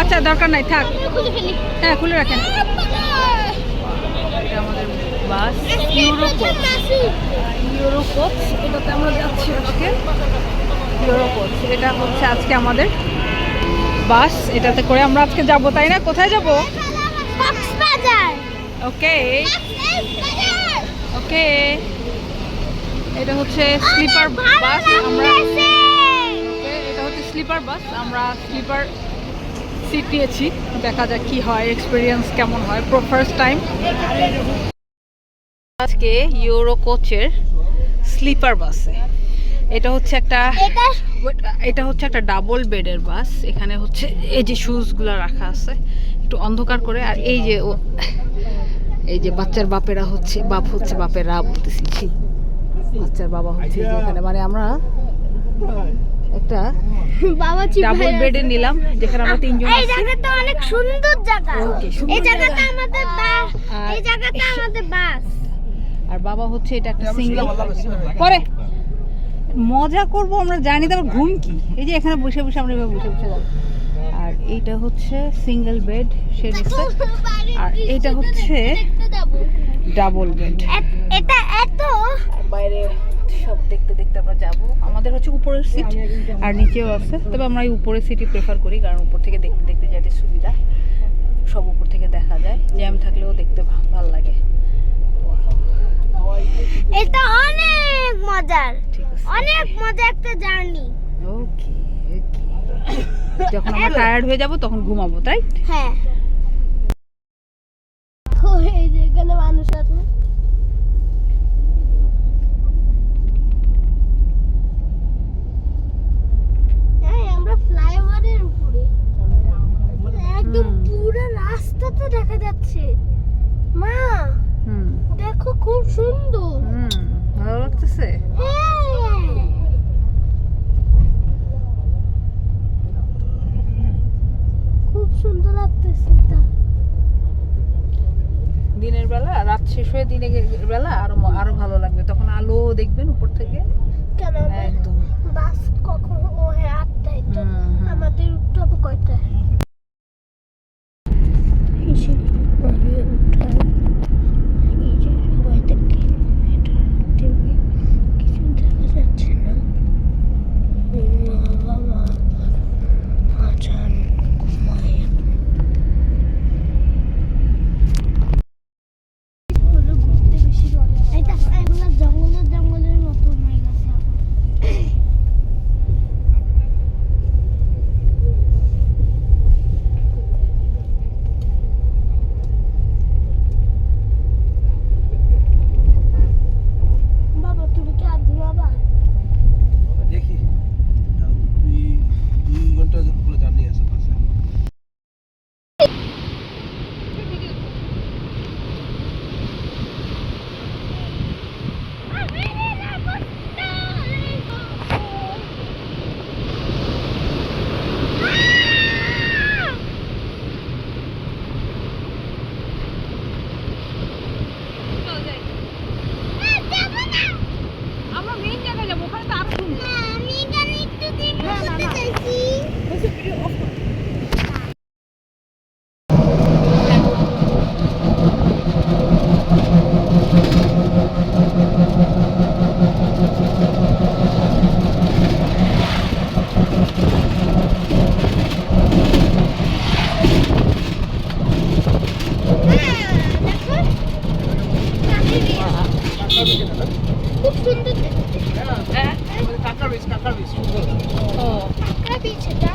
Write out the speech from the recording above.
আচ্ছা দরকার নাই, থাক। হ্যাঁ খুলে রাখেন। এটা আমাদের বাস ইউরোকোচ, এটাতে আমরা যাচ্ছি আজকে। ইউরোকোচ এটা হচ্ছে আজকে আমাদের বাস, এটাতে করে আমরা আজকে যাব, তাই না? কোথায় যাব? ওকে ওকে, এটা হচ্ছে স্লিপার বাস। আমরা এটা হচ্ছে স্লিপার বাস, আমরা স্লিপার সিট নিয়েছি। দেখা যাক কি হয়, এক্সপিরিয়েন্স কেমন হয়, ফার্স্ট টাইম আজকে ইউরোকোচের স্লিপার বাসে। এটা হচ্ছে একটা ডাবল বেডের বাস। এখানে হচ্ছে এই যে শুজগুলো রাখা আছে, একটু অন্ধকার করে। আর এই যে বাচ্চার বাপেরা হচ্ছে, বাপেরা বলতেছি, বাচ্চার বাবা হচ্ছে এখানে। মানে আমরা একটা ডাবল বেডে নিলাম, যেখানে আমরা তিনজন। এই জায়গাটা অনেক সুন্দর জায়গা। এই জায়গাটা আমাদের বাস, এই জায়গাটা আমাদের বাস। আর বাবা হচ্ছে এটা একটা সিঙ্গেল। পরে মজা করব আমরা, জানি তো আবার ঘুম কি। এই যে এখানে বসে বসে আমরা এভাবে বসে বসে যাব। আর এইটা হচ্ছে সিঙ্গেল বেড সে নিচ্ছে, আর এইটা হচ্ছে ডাবল বেড। এটা এত বাইরে সব দেখতে দেখতে আমরা যাব। আমাদের হচ্ছে উপরের সিট আর নিচেও আছে, তবে আমরা এই উপরের সিটই প্রেফার করি, কারণ উপর থেকে দেখতে দেখতে যেতে সুবিধা, সব উপর থেকে দেখা যায়। জ্যাম থাকলেও দেখতে ভালো লাগে। এটা অনেক মজার, অনেক মজা একটা জার্নি। ওকে ওকে, যখন আমরা টায়ার্ড হয়ে যাব তখন ঘুমাবো, তাই? হ্যাঁ। এই যে এখানে মানুষ আছে। আমরা ফ্লাইওভারের উপরে, একদম পুরো রাস্তাটা দেখা যাচ্ছে। মা দেখো, খুব সুন্দর। ভালো লাগতেছে। খুব সুন্দর লাগতেছে। দিনের বেলা, রাত শেষ হয়ে দিনের বেলা আরো ভালো লাগবে, তখন আলো দেখবেন উপর থেকে। কেন একদম। বাস কখন? ও হ্যাঁ, 8টায়। তো আমাদের উঠতে হবে কয়টায়? জঙ্গলের মতো হয়ে গেছে এখন। বাবা তুমি কি আর ঘুমাবা? দেখি 2 ঘন্টা পুরো জার্নি আছে বাসে। আমরা মেইন জায়গায় যাবো, ওখানে তো আরো সুন্দর। আমি এখানে একটু দিন করতে চাইছি। খুব সুন্দর দেখতে। কাঁকড়া বিচ ও কাঁকড়া বিচ এটা।